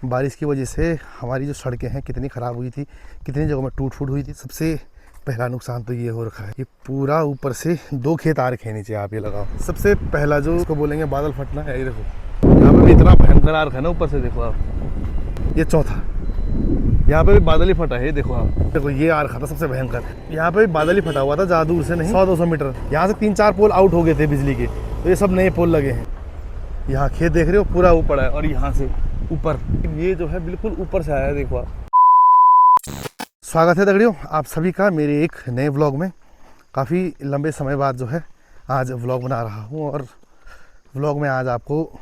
बारिश की वजह से हमारी जो सड़कें हैं कितनी ख़राब हुई थी, कितनी जगहों में टूट फूट हुई थी। सबसे पहला नुकसान तो ये हो रखा है, ये पूरा ऊपर से 2 खेत आ रखे हैं नीचे, आप ये लगाओ। सबसे पहला जो इसको बोलेंगे बादल फटना है, ये देखो यहाँ पर भी इतना भयंकर आ रखा है ना ऊपर से, देखो आप। ये चौथा, यहाँ पे भी बादल ही फटा है, देखो आप। देखो ये आ रखा था सबसे भयंकर, यहाँ पे भी बादल ही फटा हुआ था, ज़्यादा दूर से नहीं, 100-200 मीटर। यहाँ से 3-4 पोल आउट हो गए थे बिजली के, तो ये सब नए पोल लगे हैं। यहाँ खेत देख रहे हो पूरा ऊपर है, और यहाँ से ऊपर ये जो है बिल्कुल ऊपर से आया है, देखो आप। स्वागत है दगड़ियों आप सभी का मेरे एक नए व्लॉग में। काफ़ी लंबे समय बाद जो है आज व्लॉग बना रहा हूँ, और व्लॉग में आज आपको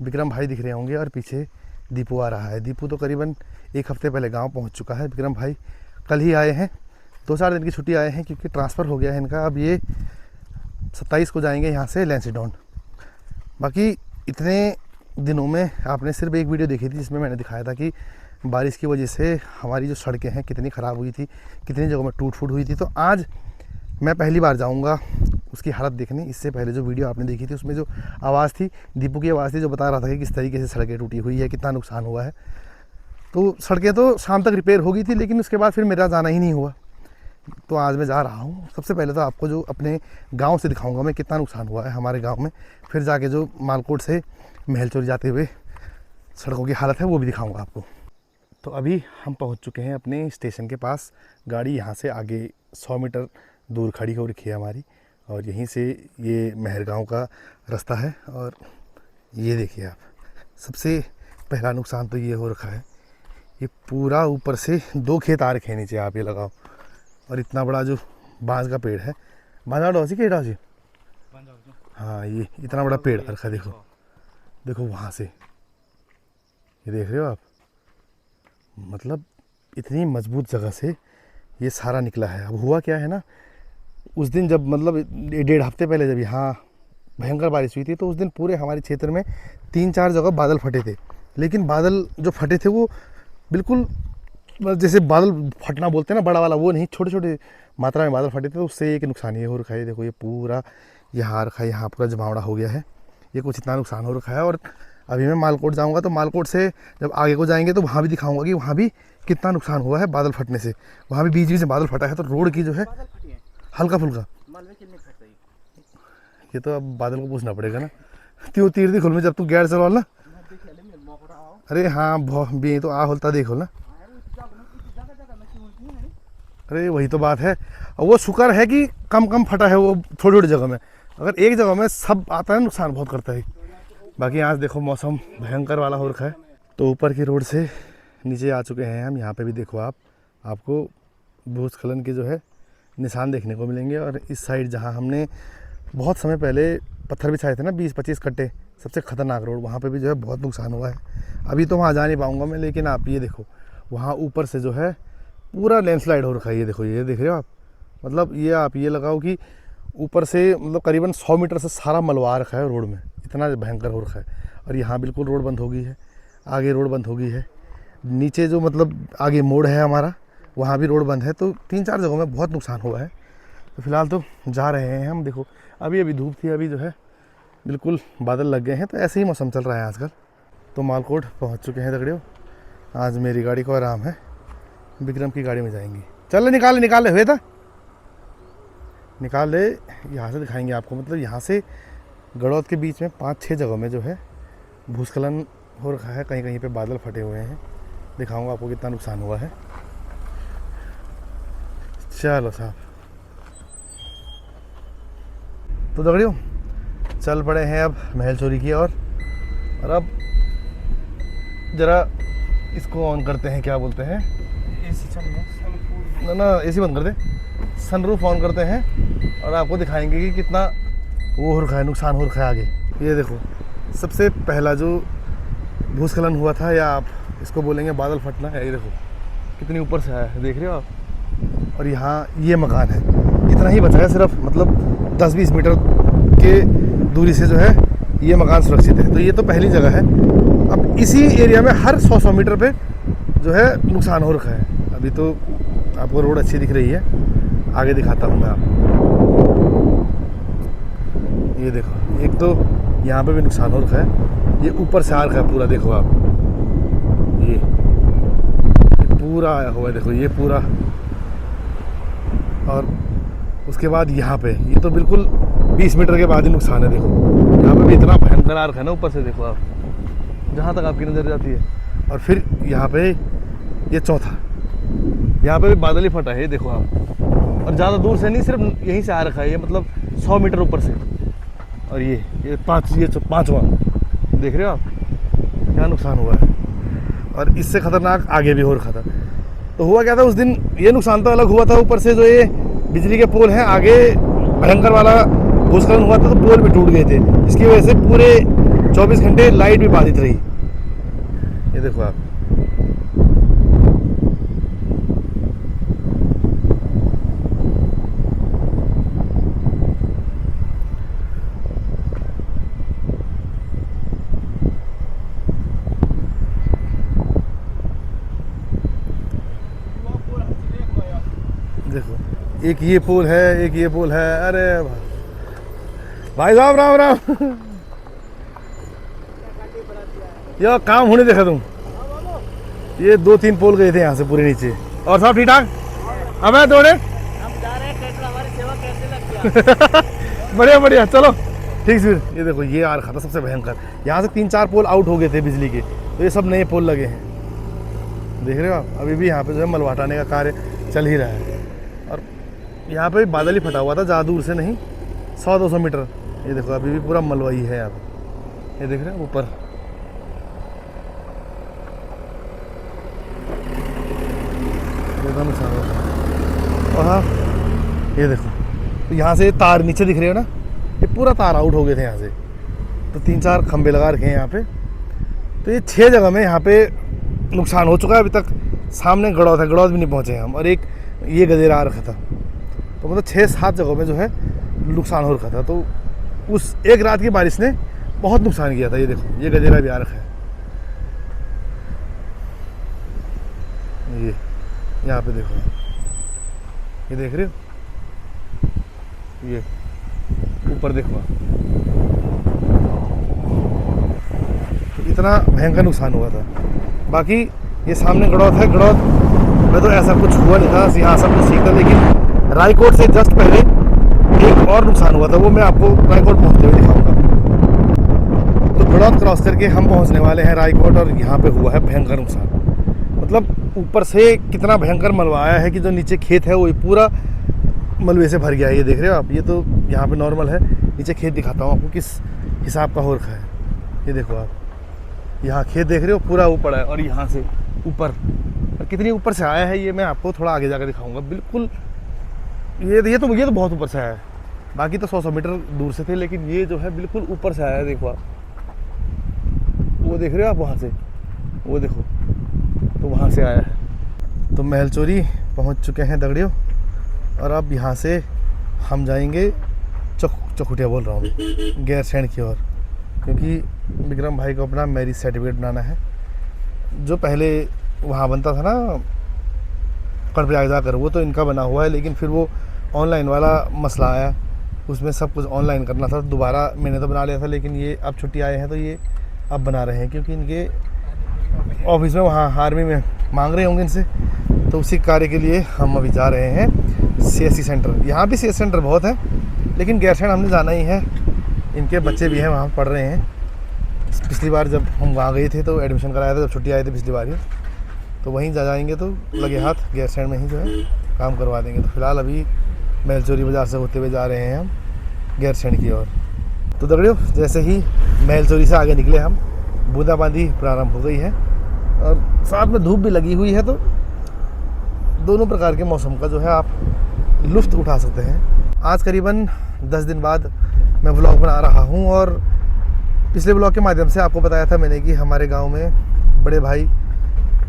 विक्रम भाई दिख रहे होंगे और पीछे दीपू आ रहा है। दीपू तो करीबन 1 हफ्ते पहले गांव पहुंच चुका है। विक्रम भाई कल ही आए हैं, 2-4 दिन की छुट्टी आए हैं क्योंकि ट्रांसफ़र हो गया है इनका। अब ये 27 को जाएंगे यहाँ से लैंसीडॉन। बाकी इतने दिनों में आपने सिर्फ एक वीडियो देखी थी जिसमें मैंने दिखाया था कि बारिश की वजह से हमारी जो सड़कें हैं कितनी ख़राब हुई थी, कितनी जगहों में टूट फूट हुई थी। तो आज मैं पहली बार जाऊंगा उसकी हालत देखने। इससे पहले जो वीडियो आपने देखी थी उसमें जो आवाज़ थी, दीपू की आवाज़ थी, जो बता रहा था कि किस तरीके से सड़कें टूटी हुई है, कितना नुकसान हुआ है। तो सड़कें तो शाम तक रिपेयर हो गई थी, लेकिन उसके बाद फिर मेरा जाना ही नहीं हुआ। तो आज मैं जा रहा हूँ। सबसे पहले तो आपको जो अपने गाँव से दिखाऊँगा मैं कितना नुकसान हुआ है हमारे गाँव में, फिर जाके जो मालकोट से महलचोरी जाते हुए सड़कों की हालत है वो भी दिखाऊँगा आपको। तो अभी हम पहुंच चुके हैं अपने स्टेशन के पास। गाड़ी यहाँ से आगे 100 मीटर दूर खड़ी हो रखी है हमारी, और यहीं से ये मेहरगांव का रास्ता है। और ये देखिए आप, सबसे पहला नुकसान तो ये हो रखा है, ये पूरा ऊपर से 2 खेत आ रखे हैं नीचे, आप ये लगाओ। और इतना बड़ा जो बांस का पेड़ है, बांस के डाउसी, हाँ ये इतना बड़ा पेड़ आ रखा है। देखो देखो वहाँ से, ये देख रहे हो आप, मतलब इतनी मजबूत जगह से ये सारा निकला है। अब हुआ क्या है ना, उस दिन जब मतलब 1.5 हफ्ते पहले जब यहाँ भयंकर बारिश हुई थी, तो उस दिन पूरे हमारे क्षेत्र में 3-4 जगह बादल फटे थे। लेकिन बादल जो फटे थे वो बिल्कुल जैसे बादल फटना बोलते हैं ना बड़ा वाला, वो नहीं, छोटे छोटे मात्रा में बादल फटे थे। तो उससे एक नुकसान ये हो रखा है, देखो ये पूरा यहाँ रखा है, यहाँ पूरा जमावड़ा हो गया है, ये कुछ इतना नुकसान हो रखा है। और अभी मैं मालकोट जाऊंगा, तो मालकोट से जब आगे को जाएंगे तो वहाँ भी दिखाऊंगा कि वहाँ भी कितना नुकसान हुआ है बादल फटने से। वहाँ भी बीच बीच में बादल फटा है, तो रोड की जो है हल्का फुल्का, ये तो अब बादल को पूछना पड़ेगा ना। त्यों तीर दी खुल में जब तू गैर चलवा ना, अरे हाँ भी तो आ होता देखो ना, अरे वही तो बात है। और वो शुक्र है कि कम फटा है वो थोड़ी थोड़ी जगह में, अगर एक जगह में सब आता है नुकसान बहुत करता है। बाकी आज देखो मौसम भयंकर वाला हो रखा है। तो ऊपर की रोड से नीचे आ चुके हैं हम। यहाँ पे भी देखो आपको भूस्खलन के जो है निशान देखने को मिलेंगे। और इस साइड जहाँ हमने बहुत समय पहले पत्थर बिछाए थे ना, 20-25 कट्टे, सबसे ख़तरनाक रोड, वहाँ पे भी जो है बहुत नुकसान हुआ है। अभी तो वहाँ जा नहीं पाऊँगा मैं, लेकिन आप ये देखो वहाँ ऊपर से जो है पूरा लैंडस्लाइड हो रखा है। ये देखो, ये देख रहे हो आप, मतलब ये आप ये लगाओ कि ऊपर से मतलब करीबन 100 मीटर से सारा मलवा रखा है रोड में, इतना भयंकर हो रखा है। और यहाँ बिल्कुल रोड बंद हो गई है, आगे रोड बंद हो गई है, नीचे जो मतलब आगे मोड़ है हमारा वहाँ भी रोड बंद है। तो 3-4 जगहों में बहुत नुकसान हुआ है। तो फिलहाल तो जा रहे हैं हम। देखो अभी धूप थी, अभी जो है बिल्कुल बादल लग गए हैं। तो ऐसे ही मौसम चल रहा है आजकल। तो मालकोट पहुँच चुके हैं दगड़ियों। आज मेरी गाड़ी को आराम है, विक्रम की गाड़ी में जाएंगे। चल निकाल ले हुए था, निकाल ले। यहाँ से दिखाएंगे आपको, मतलब यहाँ से गड़ौद के बीच में 5-6 जगहों में जो है भूस्खलन हो रखा है, कहीं कहीं पे बादल फटे हुए हैं। दिखाऊंगा आपको कितना नुकसान हुआ है। चलो साहब, तो दगड़ियों चल पड़े हैं अब महलचोरी की ओर। और अब ज़रा इसको ऑन करते हैं, क्या बोलते हैं, एसी चल ना, एसी बंद कर दे, सनरूफ ऑन करते हैं और आपको दिखाएंगे कि कितना वो हो रखा है, नुकसान हो रखा है आगे। ये देखो सबसे पहला जो भूस्खलन हुआ था, या आप इसको बोलेंगे बादल फटना है, ये देखो कितनी ऊपर से आया है, देख रहे हो आप। और यहाँ ये मकान है, इतना ही बचा है सिर्फ, मतलब 10-20 मीटर के दूरी से जो है ये मकान सुरक्षित है। तो ये तो पहली जगह है। अब इसी एरिया में हर 100-100 मीटर पे जो है नुकसान हो रखा है। अभी तो आपको रोड अच्छी दिख रही है, आगे दिखाता हूँ मैं आपको। ये देखो, एक तो यहाँ पे भी नुकसान हो रखा है, ये ऊपर से आ रखा है पूरा, देखो आप पूरा आया हुआ है, देखो ये पूरा। और उसके बाद यहाँ पे ये तो बिल्कुल 20 मीटर के बाद ही नुकसान है। देखो यहाँ पे भी इतना भयंकर आर्क है ना ऊपर से, देखो आप जहाँ तक आपकी नज़र जाती है। और फिर यहाँ पे ये चौथा, यहाँ पे भी बादल ही फटा है, ये देखो आप। और ज़्यादा दूर से नहीं, सिर्फ यहीं से आ रखा है ये, मतलब 100 मीटर ऊपर से। और ये पाँचवा देख रहे हो आप, क्या नुकसान हुआ है। और इससे ख़तरनाक आगे भी हो रखा था। तो हुआ क्या था उस दिन, ये नुकसान तो अलग हुआ था, ऊपर से जो ये बिजली के पोल हैं आगे भयंकर वाला भूस्खलन हुआ था, तो पोल भी टूट गए थे। इसकी वजह से पूरे 24 घंटे लाइट भी बाधित रही। ये देखो आप, देखो एक ये पोल है, एक ये पोल है। अरे भाई साहब राम राम। यार काम होने देखा तुम, ये 2-3 पोल गए थे यहाँ से पूरे नीचे। और सब ठीक ठाक? अब है दौड़े हम जा रहे हैं, ट्रैक्टर हमारी सेवा कैसे लग गया। बढ़िया बढ़िया, चलो ठीक। फिर ये देखो ये आ रखा था सबसे भयंकर, यहाँ से 3-4 पोल आउट हो गए थे बिजली के, तो ये सब नए पोल लगे हैं। देख रहे हो आप, अभी भी यहाँ पे जो है मलबा हटाने का कार्य चल ही रहा है। और यहाँ पे बादल ही फटा हुआ था, ज़्यादा दूर से नहीं, 100-200 मीटर। ये देखो अभी भी पूरा मलबा ही है यहाँ पे, ये देख रहे हो ऊपर। नुकसान होता। और हाँ ये देखो, तो यहाँ से तार नीचे दिख रहे हो ना, ये पूरा तार आउट हो गए थे यहाँ से। तो 3-4 खंबे लगा रखे हैं यहाँ पे। तो ये 6 जगह में यहाँ पे नुकसान हो चुका है अभी तक। सामने गड़ौद है, गड़ौद भी नहीं पहुँचे हम। और एक ये गदेरा आ रखा था, तो मतलब 6-7 जगहों में जो है नुकसान हो रखा था। तो उस एक रात की बारिश ने बहुत नुकसान किया था। ये देखो ये गदेरा भी आ रखा है, ये यहाँ पे देखो, ये देख रहे हो, ये ऊपर देखो। इतना भयंकर नुकसान हुआ था। बाकी ये सामने गड़ौद है, गड़ौद में तो ऐसा कुछ हुआ नहीं था, यहाँ सब कुछ ठीक था। लेकिन रायकोट से जस्ट पहले एक और नुकसान हुआ था, वो मैं आपको रायकोट पहुँचते हुए दिखाऊंगा। तो गड़ौद क्रॉस करके हम पहुँचने वाले हैं रायकोट, और यहाँ पे हुआ है भयंकर नुकसान। मतलब ऊपर से कितना भयंकर मलबा आया है कि जो नीचे खेत है वो पूरा मलबे से भर गया है। ये देख रहे हो आप, ये तो यहाँ पे नॉर्मल है, नीचे खेत दिखाता हूँ आपको किस हिसाब का हो रखा है। ये देखो आप, यहाँ खेत देख रहे हो पूरा ऊपर है, और यहाँ से ऊपर, और कितनी ऊपर से आया है ये मैं आपको थोड़ा आगे जाकर दिखाऊंगा। बिल्कुल ये तो बहुत ऊपर से आया है। बाकी तो 100 मीटर दूर से थे, लेकिन ये जो है बिल्कुल ऊपर से आया है। देखो आप, वो देख रहे हो आप वहाँ से, वो देखो, तो वहाँ से आया है। तो महलचोरी पहुँच चुके हैं दगड़ियों, और अब यहाँ से हम जाएंगे चौखुटिया बोल रहा हूँ, गैरसैंण की ओर, क्योंकि विक्रम भाई को अपना मैरिज सर्टिफिकेट बनाना है। जो पहले वहाँ बनता था ना कर्णप्रयाग जाकर, वो तो इनका बना हुआ है, लेकिन फिर वो ऑनलाइन वाला मसला आया, उसमें सब कुछ ऑनलाइन करना था। दोबारा मैंने तो बना लिया था, लेकिन ये अब छुट्टी आए हैं तो ये अब बना रहे हैं, क्योंकि इनके ऑफिस में वहाँ आर्मी में मांग रहे होंगे इनसे। तो उसी कार्य के लिए हम अभी जा रहे हैं CSC सेंटर। यहाँ भी CSC सेंटर बहुत है, लेकिन गैरसैंण हमने जाना ही है, इनके बच्चे भी हैं वहाँ पढ़ रहे हैं। पिछली बार जब हम वहाँ गए थे तो एडमिशन कराया था, जब छुट्टी आए थे पिछली बार ही, तो वहीं जा जाएंगे। तो लगे हाथ गैरसैंण में ही जो है काम करवा देंगे। तो फिलहाल अभी महलचोरी बाज़ार से होते हुए जा रहे हैं हम गैरसैंण की ओर। तो दगड़ियों, जैसे ही महलचोरी से आगे निकले हम, बूंदाबांदी प्रारंभ हो गई है, और साथ में धूप भी लगी हुई है। तो दोनों प्रकार के मौसम का जो है आप लुत्फ़ उठा सकते हैं। आज करीबन 10 दिन बाद मैं व्लॉग बना रहा हूँ, और पिछले व्लॉग के माध्यम से आपको बताया था मैंने कि हमारे गांव में बड़े भाई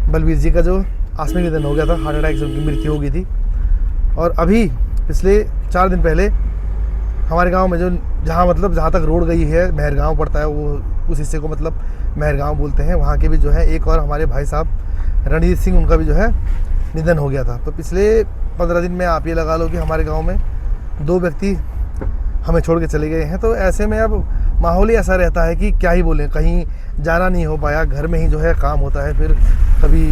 बलवीर जी का जो आकस्मिक निधन हो गया था, हार्ट अटैक से उनकी मृत्यु हो गई थी। और अभी पिछले 4 दिन पहले हमारे गांव में जो जहाँ तक रोड गई है, मेहरगांव पड़ता है, वो उस हिस्से को मतलब मेहरगांव बोलते हैं, वहाँ के भी जो है एक और हमारे भाई साहब रणजीत सिंह, उनका भी जो है निधन हो गया था। तो पिछले 15 दिन में आप ये लगा लो कि हमारे गांव में 2 व्यक्ति हमें छोड़ के चले गए हैं। तो ऐसे में अब माहौल ही ऐसा रहता है कि क्या ही बोलें, कहीं जाना नहीं हो पाया, घर में ही जो है काम होता है, फिर कभी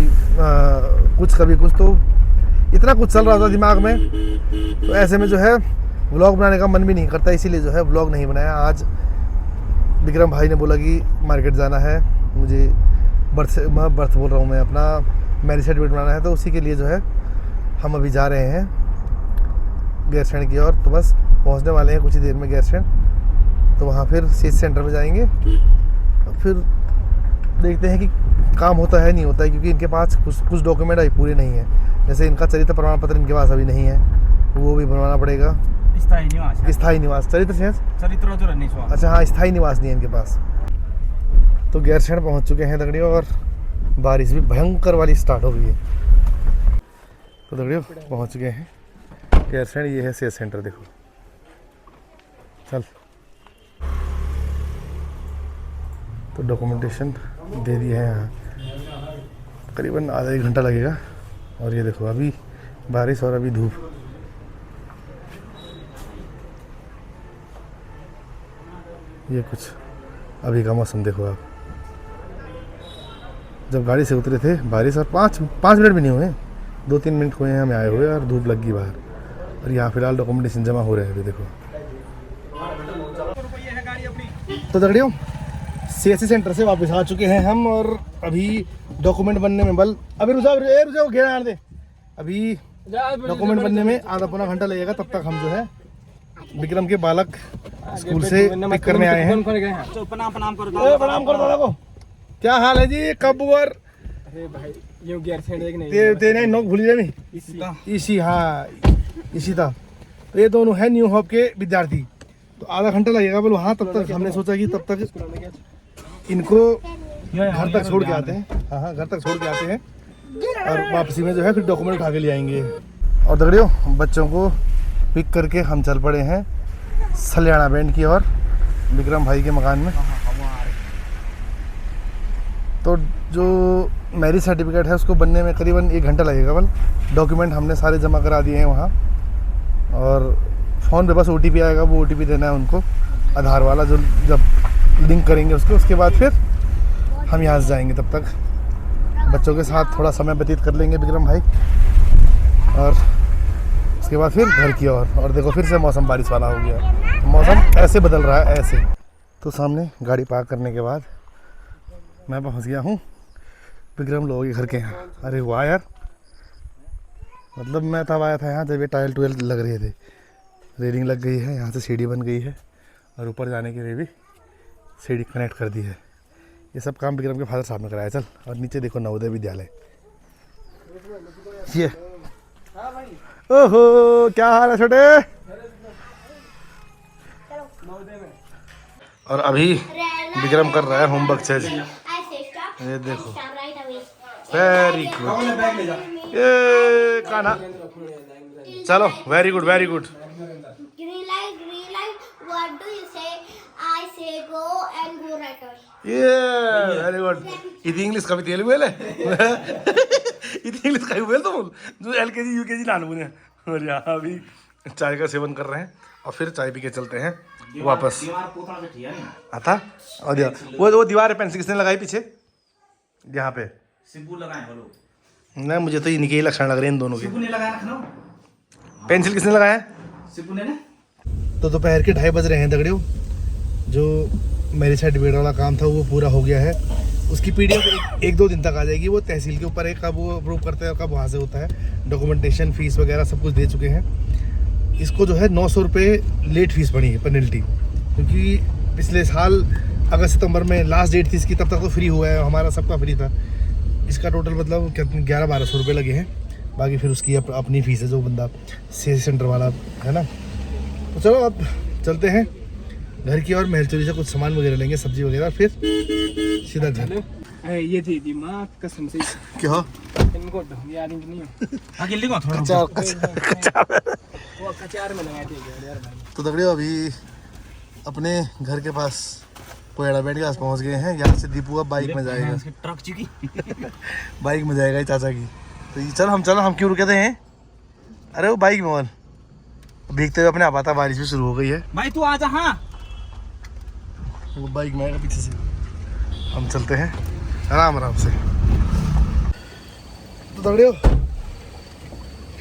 कुछ तो इतना कुछ चल रहा था दिमाग में। तो ऐसे में जो है व्लॉग बनाने का मन भी नहीं करता, इसीलिए जो है व्लॉग नहीं बनाया। आज विक्रम भाई ने बोला कि मार्केट जाना है, मुझे बर्थ बोल रहा हूँ मैं, अपना मैरिज सर्टिफिकेट बनाना है, तो उसी के लिए जो है हम अभी जा रहे हैं गैरसैंण की ओर। तो बस पहुँचने वाले हैं कुछ ही देर में गैरसैंण। तो वहाँ फिर सीएच सेंटर में जाएंगे और फिर देखते हैं कि काम होता है नहीं होता है, क्योंकि इनके पास कुछ डॉक्यूमेंट अभी पूरे नहीं है। जैसे इनका चरित्र प्रमाण पत्र इनके पास अभी नहीं है, वो भी बनवाना पड़ेगा। स्थायी निवास अच्छा हाँ, स्थायी निवास नहीं है इनके पास। तो गैरसैंण पहुँच चुके हैं दगड़ियों, और बारिश भी भयंकर वाली स्टार्ट हो गई है। तो दगड़ियों पहुँच चुके हैं गैरसैंण, ये है सीएच सेंटर, देखो चल। तो डॉक्यूमेंटेशन दे दिए हैं यहाँ, करीबन आधा एक घंटा लगेगा। और ये देखो अभी बारिश और अभी धूप। ये कुछ अभी का मौसम देखो आप। जब गाड़ी से उतरे थे बारिश, और पाँच मिनट भी नहीं हुए, 2-3 मिनट हुए हैं हमें आए हुए, और धूप लग गई बाहर। और यहाँ फिलहाल डॉक्यूमेंटेशन जमा हो रहे हैं अभी देखो। तो दगड़ियों सीएचसी सेंटर से वापस आ चुके हैं हम, और अभी डॉक्यूमेंट बनने में अभी रुझाओ घेरा आने दे। अभी डॉक्यूमेंट बनने में आधा पौना घंटा लगेगा। तब तक हम जो है विक्रम के बालक स्कूल से पिक करने आए हैं। प्रणाम कर दादा को। क्या हाल है जी, कब और तेरे नोक भूल जाए इसी, हाँ इसी था। तो ये दोनों है न्यू होप के विद्यार्थी। तो आधा घंटा लगेगा बोलो। हाँ, तब तक हमने सोचा कि तब तक इनको घर तक छोड़ के आते हैं। हाँ, घर तक छोड़ के आते हैं, और वापसी में जो है फिर डॉक्यूमेंट उठा के ले आएंगे। और दगड़ियों बच्चों को पिक करके हम चल पड़े हैं सल्याना बैंड की ओर, विक्रम भाई के मकान में। तो जो मैरिज सर्टिफिकेट है उसको बनने में करीबन 1 घंटा लगेगा। बल डॉक्यूमेंट हमने सारे जमा करा दिए हैं वहाँ, और फ़ोन पे बस OTP आएगा, वो OTP देना है उनको, आधार वाला, जो जब लिंक करेंगे उसके बाद फिर हम यहाँ से जाएंगे। तब तक बच्चों के साथ थोड़ा समय व्यतीत कर लेंगे विक्रम भाई, और उसके बाद फिर घर की ओर। और देखो फिर से मौसम बारिश वाला हो गया, मौसम ऐसे बदल रहा है ऐसे। तो सामने गाड़ी पार्क करने के बाद मैं पहुंच गया हूं विक्रम लोगों के घर के यहाँ। अरे वाह यार, मतलब मैं तब आया था यहाँ जब ये टाइल टूल लग रहे थे। रेलिंग लग गई है, यहाँ से सीढ़ी बन गई है, और ऊपर जाने के लिए भी सीढ़ी कनेक्ट कर दी है। ये सब काम विक्रम के फादर साहब ने कराया। चल, और नीचे देखो नवोदय विद्यालय। ये ओहो, क्या हाल है छोटे। और अभी विक्रम कर रहा है होमवर्क चेज। ये देखो, वेरी गुड, ये कान्हा, चलो वेरी गुड वेरी गुड। ये वेरी गुड। ఇది ఇంగ్లీష్ కవి తెలుగు వేలే ఇది इंग्लिश का बोल तो जो LKG UKG लानू ने। और यहाँ अभी चाय का सेवन कर रहे हैं, और फिर चाय पी के चलते हैं वापस। आता और वो दीवार है, पेंसिल किसने लगाई पीछे यहाँ पे? सिब्बू लगाए बोलो। नहीं, मुझे तो इनके ही लक्षण लग रहे हैं इन दोनों के। सिब्बू ने लगाया ना, पेंसिल किसने लगाया? सिब्बू ने ना। तो दोपहर के 2:30 बज रहे हैं दगड़ियों। जो मैरिज सर्टिफिकेट वाला काम था वो पूरा हो गया है। उसकी PDF 1-2 दिन तक आ जाएगी। वो तहसील के ऊपर है, कब वो अप्रूव करते हैं और कब वहाँ से होता है। डॉक्यूमेंटेशन फीस वगैरह सब कुछ दे चुके हैं। इसको जो है 900 रुपये लेट फीस पड़ी है, पेनल्टी, क्योंकि पिछले साल अगस्त सितंबर में लास्ट डेट थी इसकी, तब तक तो फ्री हुआ है, हमारा सबका फ्री था। इसका टोटल मतलब 1100-1200 रुपये लगे हैं। बाकी फिर उसकी अपनी फ़ीस है, जो बंदा सीएचसी सेंटर वाला है ना। तो चलो अब चलते हैं घर की ओर। महल चोरी से कुछ सामान वगैरह लेंगे, सब्जी वगैरह, फिर सीधा घर। ये थी दिमाग कसम से। क्या इनको याद नहीं हो। हाँ, गिल्ली को थोड़ा वो कचार में लगाए थे यार भाई। तो दगड़ियों अभी अपने घर के पास कोयड़ा बैठ के पास पहुँच गए हैं। यहाँ से दीपू अब बाइक में जाएगा, ट्रक चुकी बाइक में जाएगा चाचा की। तो चल हम क्यों रुके थे हैं? अरे वो बाइक में भीगते हुए अपने आप आता, बारिश भी शुरू हो गई है। भाई तू आजा। हाँ वो बाइक में आएगा पीछे से, हम चलते हैं आराम आराम से। तो दगड़ियों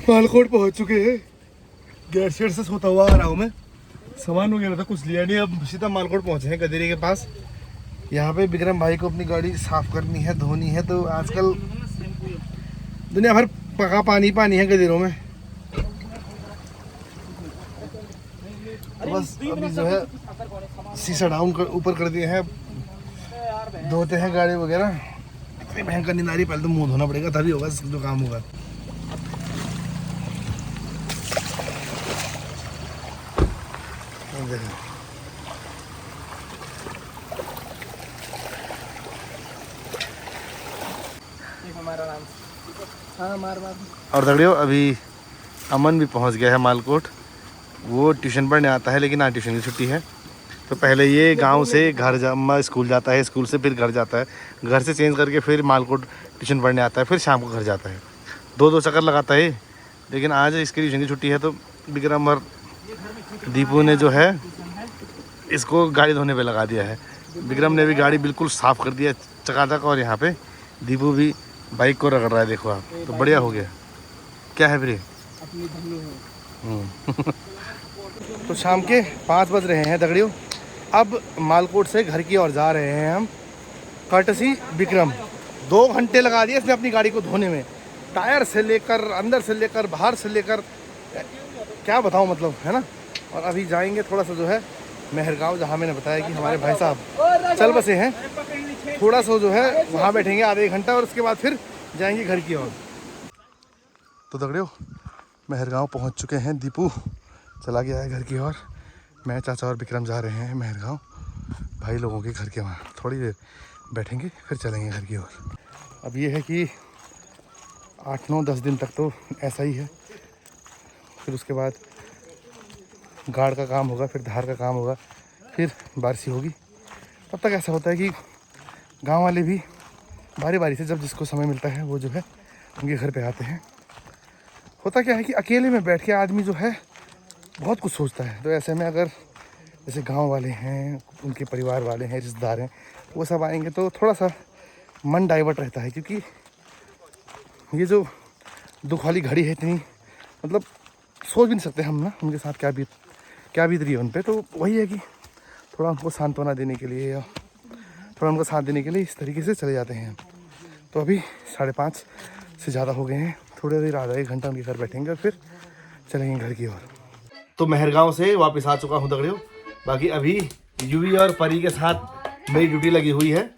मालकोट पहुंच चुके हैं। गैर शेड से सोता हुआ आ रहा हूँ मैं, सामान वगैरह था कुछ लिया नहीं, अब सीधा मालकोट पहुंचे हैं गदेरी के पास। यहाँ पे विक्रम भाई को अपनी गाड़ी साफ करनी है, धोनी है। तो आजकल दुनिया भर पका पानी पानी है गदेरों में। तो बस अभी जो है शीशा डाउन ऊपर कर दिए हैं, धोते हैं गाड़ी वगैरह। इतनी भयंकर नींद आ रही, पहले तो मुंह धोना पड़ेगा तभी होगा जो काम होगा। हाँ मार मार। और दगड़ियों अभी अमन भी पहुंच गया है मालकोट। वो ट्यूशन पढ़ने आता है, लेकिन आज ट्यूशन की छुट्टी है। तो पहले ये गांव से घर स्कूल जाता है, स्कूल से फिर घर जाता है, घर से चेंज करके फिर मालकोट ट्यूशन पढ़ने आता है, फिर शाम को घर जाता है। दो चक्कर लगाता है। लेकिन आज इसकी ट्यूशन की छुट्टी है, तो विक्रम और दीपू ने जो है इसको गाड़ी धोने पे लगा दिया है। विक्रम ने भी गाड़ी बिल्कुल साफ़ कर दिया चकाचक, और यहाँ पे दीपू भी बाइक को रगड़ रहा है। देखो आप, तो बढ़िया हो गया। क्या है फिर तो शाम के 5 बज रहे हैं दगड़ियों। अब मालकोट से घर की ओर जा रहे हैं हम, कर्टसी विक्रम। 2 घंटे लगा दिए इसने अपनी गाड़ी को धोने में, टायर से लेकर अंदर से लेकर बाहर से लेकर, क्या बताऊं मतलब, है ना। और अभी जाएंगे थोड़ा सा जो है मेहरगांव, जहां मैंने बताया कि हमारे भाई साहब चल बसे हैं। थोड़ा सा जो है वहां बैठेंगे आधे 1 घंटा, और उसके बाद फिर जाएंगे घर की ओर। तो दगड़ियों मेहरगांव पहुंच चुके हैं। दीपू चला गया है घर की ओर, मैं, चाचा और विक्रम जा रहे हैं मेहरगांव भाई लोगों के घर के वहाँ। थोड़ी देर बैठेंगे फिर चलेंगे घर की ओर। अब ये है कि 8-9-10 दिन तक तो ऐसा ही है, फिर उसके बाद गाड़ का काम होगा, फिर धार का काम होगा, फिर बारिश होगी। तब तक ऐसा होता है कि गांव वाले भी बारी बारी से जब जिसको समय मिलता है वो जो है उनके घर पे आते हैं। होता क्या है कि अकेले में बैठ के आदमी जो है बहुत कुछ सोचता है। तो ऐसे में अगर जैसे गांव वाले हैं, उनके परिवार वाले हैं, रिश्तेदार हैं, वो सब आएंगे तो थोड़ा सा मन डाइवर्ट रहता है। क्योंकि ये जो दुख वाली घड़ी है इतनी, मतलब सोच भी नहीं सकते हम ना उनके साथ क्या बीत रही है उन पर। तो वही है कि थोड़ा उनको सांत्वना देने के लिए या थोड़ा उनको साथ देने के लिए इस तरीके से चले जाते हैं। तो अभी 5:30 से ज़्यादा हो गए हैं, थोड़ी देर आधा 1 घंटा उनके घर बैठेंगे और फिर चलेंगे घर की ओर। तो मेहरगांव से वापस आ चुका हूँ दगड़ियों। बाकी अभी यूवी और परी के साथ मेरी ड्यूटी लगी हुई है।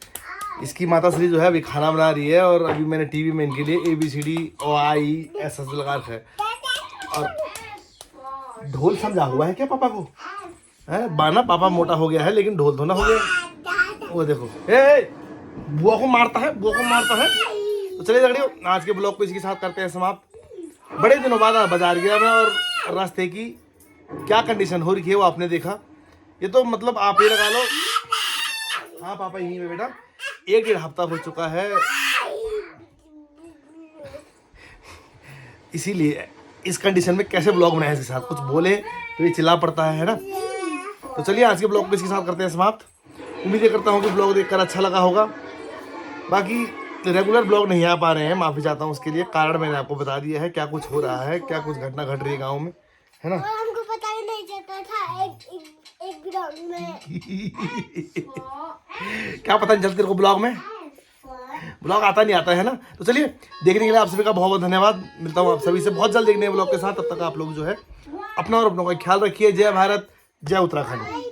इसकी माता श्री जो है अभी खाना बना रही है, और अभी मैंने टीवी में इनके लिए ABCD OIS लगा रखा है। और ढोल समझा हुआ है क्या पापा को, है बाना। पापा मोटा हो गया है लेकिन ढोल धोना हो गया। वो देखो बुआ को मारता है, बुआ को मारता है। तो चलिए दगड़ियों आज के ब्लॉग को इसके साथ करते हैं समाप्त। बड़े दिनों बाद बाजार गया मैं, और रास्ते की क्या कंडीशन हो रही है वो आपने देखा। ये तो मतलब आप ये लगा लो, हाँ पापा यहीं में बेटा, 1-1.5 हफ्ता हो चुका है। इसीलिए इस कंडीशन में कैसे ब्लॉग बनाए इसके साथ, कुछ बोले तो ये चिल्ला पड़ता है ना। तो चलिए आज के ब्लॉग को इसके साथ करते हैं समाप्त। उम्मीद करता हूँ कि ब्लॉग देखकर अच्छा लगा होगा। बाकी रेगुलर ब्लॉग नहीं आ पा रहे हैं, माफ़ी चाहता हूँ उसके लिए। कारण मैंने आपको बता दिया है क्या कुछ हो रहा है, क्या कुछ घटना घट रही है गाँव में, है ना। हमको पता ही नहीं चलता था एक ग्राउंड में क्या पता नहीं चलता तेरे को ब्लॉग में, ब्लॉग आता नहीं आता है ना। तो चलिए देखने के लिए आप सभी का बहुत बहुत धन्यवाद। मिलता हूँ आप सभी से बहुत जल्द देखने ब्लॉग के साथ। तब तक आप लोग जो है अपना और अपनों का ख्याल रखिए। जय भारत, जय उत्तराखंड।